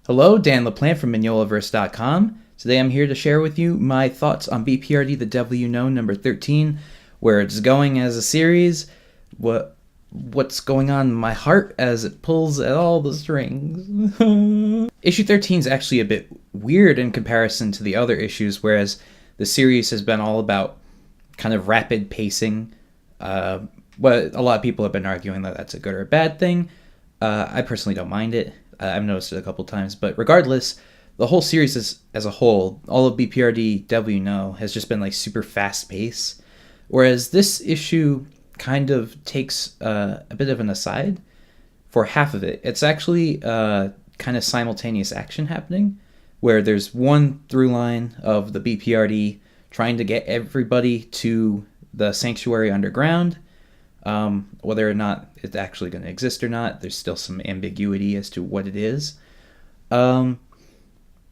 Hello, Dan LaPlante from Mignolaverse.com. Today I'm here to share with you my thoughts on B.P.R.D, The Devil You Know, number 13, where it's going as a series, what's going on in my heart as it pulls at all the strings. Issue 13 is actually a bit weird in comparison to the other issues, whereas the series has been all about kind of rapid pacing. But a lot of people have been arguing that that's a good or a bad thing. I personally don't mind it. I've noticed it a couple times, but regardless, the whole series as a whole, all of BPRD Devil You Know has just been like super fast paced, whereas this issue kind of takes a bit of an aside for half of it. It's actually kind of simultaneous action happening, where there's one through line of the BPRD trying to get everybody to the sanctuary underground. Whether or not it's actually going to exist or not, there's still some ambiguity as to what it is. And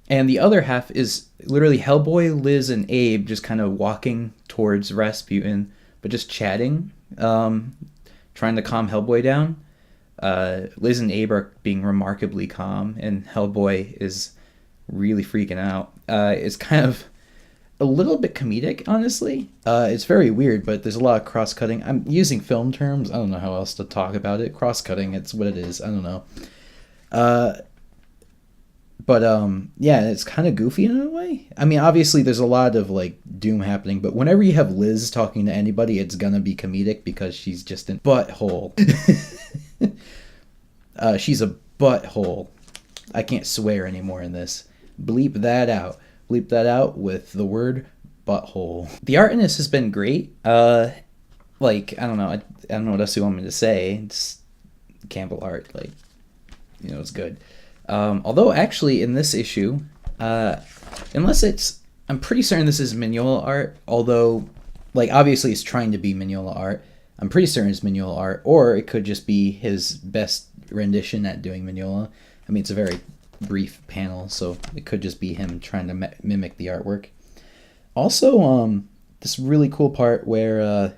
the other half is literally Hellboy, Liz, and Abe just kind of walking towards Rasputin, but just chatting, trying to calm Hellboy down. Liz and Abe are being remarkably calm, and Hellboy is really freaking out. It's kind of a little bit comedic, honestly. It's very weird, but there's a lot of cross-cutting. I'm using film terms. I don't know how else to talk about it. Cross-cutting, it's what it is. I don't know. Yeah, it's kind of goofy in a way. I mean, obviously, there's a lot of, like, doom happening, but whenever you have Liz talking to anybody, it's gonna be comedic because she's just an butthole. She's a butthole. I can't swear anymore in this. Bleep that out. Bleep that out with the word butthole. The art in this has been great. Like, I don't know. I don't know what else you want me to say. It's Campbell art. Like, you know, it's good. Although, actually, in this issue, unless it's... I'm pretty certain this is Mignola art. Although, like, obviously it's trying to be Mignola art. I'm pretty certain it's Mignola art. Or it could just be his best rendition at doing Mignola. I mean, it's a very brief panel, so it could just be him trying to mimic the artwork. Also, this really cool part where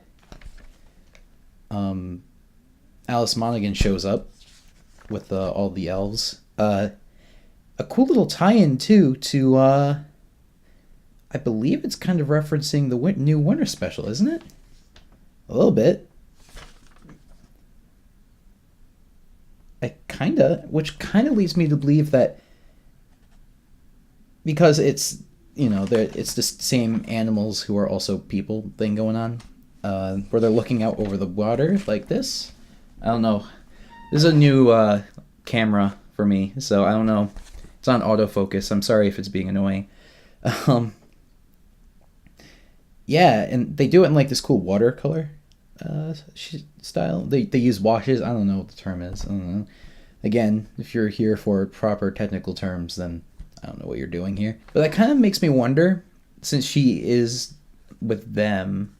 Alice Monaghan shows up with all the elves. A cool little tie-in too to I believe it's kind of referencing the new winter special, isn't it? A little bit. Which kind of leads me to believe that because it's, you know, it's the same animals who are also people thing going on, where they're looking out over the water like this. I don't know. This is a new camera for me, so I don't know. It's on autofocus. I'm sorry if it's being annoying. Yeah, and they do it in like this cool watercolor style. They use washes. I don't know what the term is. I don't know. Again, if you're here for proper technical terms, then I don't know what you're doing here. But that kind of makes me wonder, since she is with them,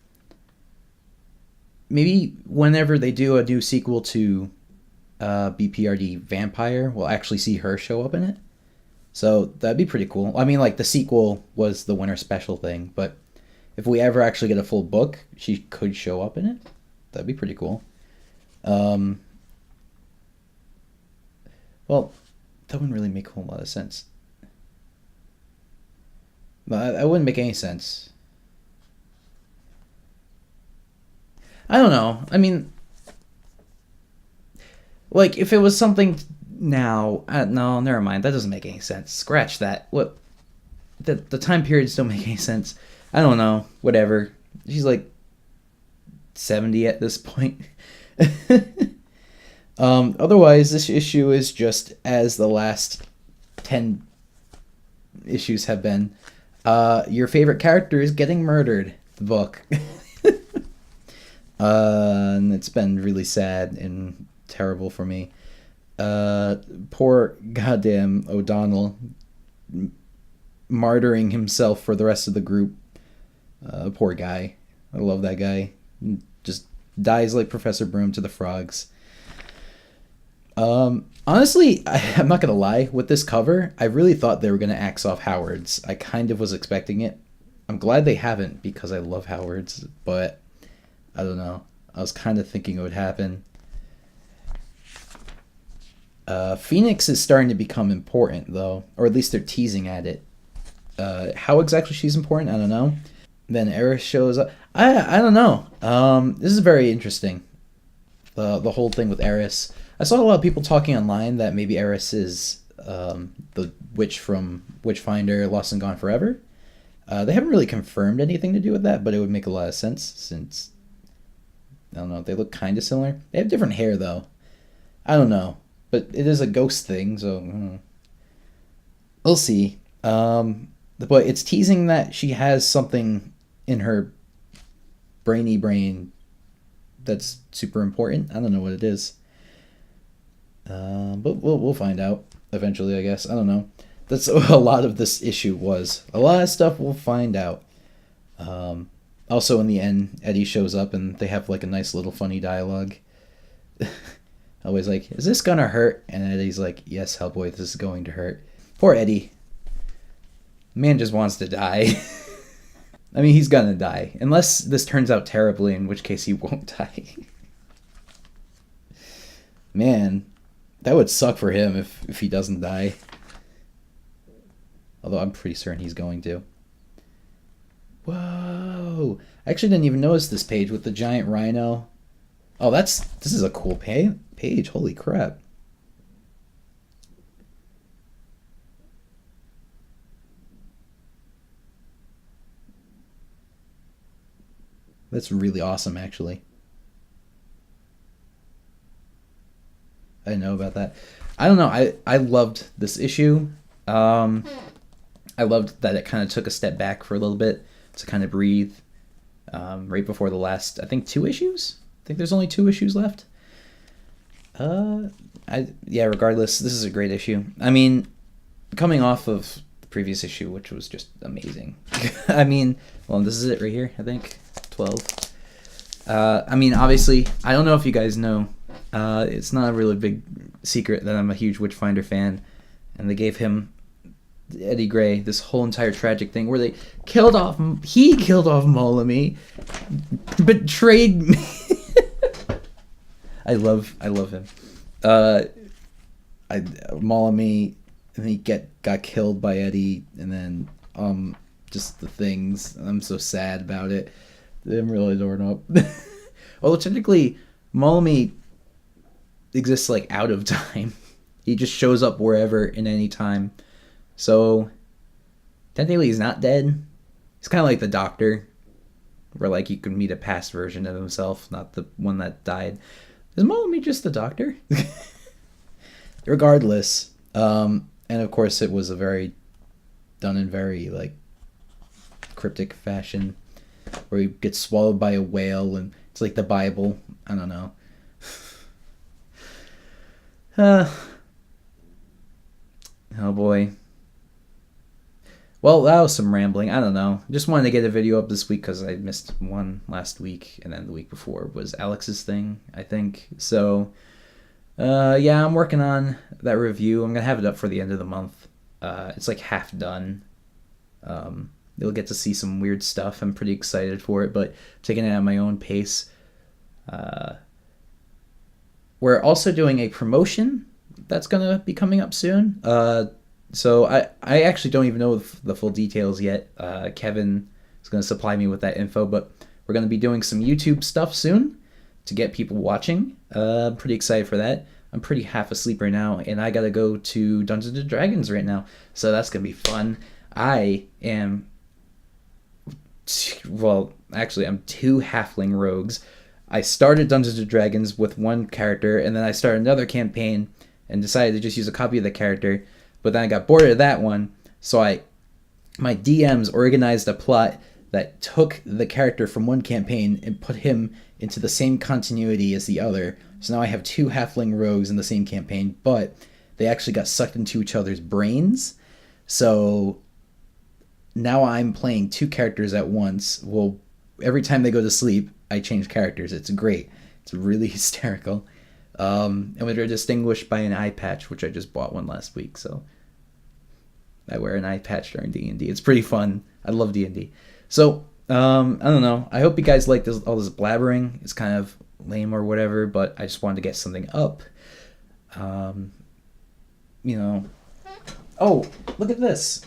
maybe whenever they do a new sequel to BPRD Vampire, we'll actually see her show up in it. So that'd be pretty cool. I mean, like, the sequel was the winter special thing, but if we ever actually get a full book, she could show up in it. That'd be pretty cool. Well, that wouldn't really make a whole lot of sense. That wouldn't make any sense. I don't know. I mean, like, if it was something now... no, never mind. That doesn't make any sense. Scratch that. What? The time periods don't make any sense. I don't know. Whatever. She's like 70 at this point. Otherwise, this issue is just as the last 10 issues have been. Your favorite character is getting murdered. The book. And it's been really sad and terrible for me. Poor goddamn O'Donnell martyring himself for the rest of the group. Poor guy. I love that guy. Just dies like Professor Broom to the frogs. Honestly, I'm not gonna lie, with this cover, I really thought they were gonna axe off Howard's. I kind of was expecting it. I'm glad they haven't, because I love Howard's, but I don't know. I was kind of thinking it would happen. Phoenix is starting to become important, though, or at least they're teasing at it. How exactly she's important, I don't know. Then Eris shows up. I don't know. This is very interesting. The whole thing with Eris. I saw a lot of people talking online that maybe Eris is the witch from Witchfinder, Lost and Gone Forever. They haven't really confirmed anything to do with that, but it would make a lot of sense since, I don't know, they look kind of similar. They have different hair, though. I don't know. But it is a ghost thing, so we'll see. But it's teasing that she has something in her brainy brain that's super important. I don't know what it is. But we'll find out eventually, I guess. I don't know. That's a lot of this issue was. A lot of stuff we'll find out. Also, in the end, Eddie shows up and they have like a nice little funny dialogue. Always like, is this gonna hurt? And Eddie's like, yes, Hellboy, this is going to hurt. Poor Eddie. Man just wants to die. I mean, he's gonna die. Unless this turns out terribly, in which case he won't die. Man, that would suck for him if he doesn't die. Although I'm pretty certain he's going to. Whoa! I actually didn't even notice this page with the giant rhino. Oh, this is a cool page. Holy crap. That's really awesome, actually. I didn't know about that. I don't know. I loved this issue. I loved that it kind of took a step back for a little bit to kind of breathe. Right before the last, I think, 2 issues? I think there's only 2 issues left. Regardless, this is a great issue. I mean, coming off of the previous issue, which was just amazing. I mean, well, this is it right here, I think. 12. I mean, obviously, I don't know if you guys know. It's not a really big secret that I'm a huge Witchfinder fan. And they gave him, Eddie Gray, this whole entire tragic thing where he killed off Molemy, betrayed me. I love him. Molemy, and he got killed by Eddie, and then just the things. I'm so sad about it. I'm really torn up. Although technically, Molemy exists like out of time. He just shows up wherever in any time. So technically, he's not dead. He's kind of like the Doctor, where like you could meet a past version of himself, not the one that died. Is Molemy just the Doctor? Regardless, and of course it was done in very like cryptic fashion, where he gets swallowed by a whale, and it's like the Bible. I don't know. Oh boy. Well, that was some rambling. I don't know. Just wanted to get a video up this week because I missed one last week, and then the week before was Alex's thing, I think. So, yeah, I'm working on that review. I'm going to have it up for the end of the month. It's like half done. You'll get to see some weird stuff. I'm pretty excited for it, but I'm taking it at my own pace. We're also doing a promotion that's going to be coming up soon. So I actually don't even know the full details yet. Kevin is going to supply me with that info, but we're going to be doing some YouTube stuff soon to get people watching. I'm pretty excited for that. I'm pretty half asleep right now, and I got to go to Dungeons & Dragons right now, so that's going to be fun. I am, well, actually, I'm 2 halfling rogues. I started Dungeons & Dragons with one character, and then I started another campaign and decided to just use a copy of the character. But then I got bored of that one, so my DMs organized a plot that took the character from one campaign and put him into the same continuity as the other. So now I have 2 halfling rogues in the same campaign, but they actually got sucked into each other's brains. So now I'm playing 2 characters at once. Well, every time they go to sleep, I change characters. It's great. It's really hysterical. And they're distinguished by an eye patch, which I just bought one last week, so I wear an eye patch during D&D. It's pretty fun. I love D&D. So, I don't know. I hope you guys like all this blabbering. It's kind of lame or whatever, but I just wanted to get something up. you know. Oh, look at this.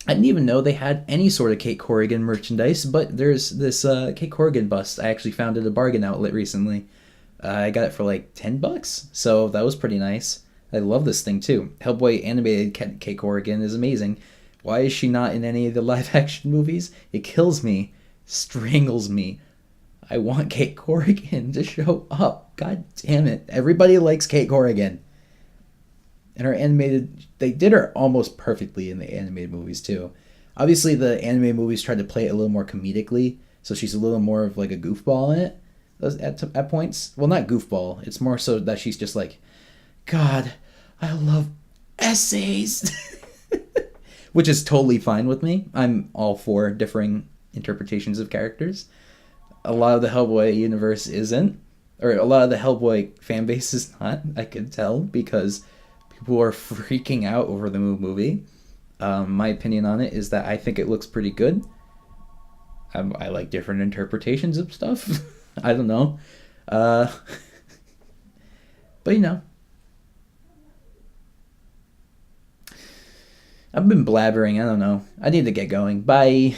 I didn't even know they had any sort of Kate Corrigan merchandise, but there's this Kate Corrigan bust. I actually found at a bargain outlet recently. I got it for like $10, so that was pretty nice. I love this thing too. Hellboy animated Kate Corrigan is amazing. Why is she not in any of the live action movies? It kills me, strangles me. I want Kate Corrigan to show up. God damn it. Everybody likes Kate Corrigan. And her animated, they did her almost perfectly in the animated movies too. Obviously, the animated movies tried to play it a little more comedically, so she's a little more of like a goofball in it at points. Well, not goofball. It's more so that she's just like, God, I love essays. Which is totally fine with me. I'm all for differing interpretations of characters. A lot of the Hellboy universe isn't, or a lot of the Hellboy fan base is not. I could tell because people are freaking out over the movie. My opinion on it is that I think it looks pretty good. I like different interpretations of stuff. I don't know. But you know. I've been blabbering. I don't know. I need to get going. Bye.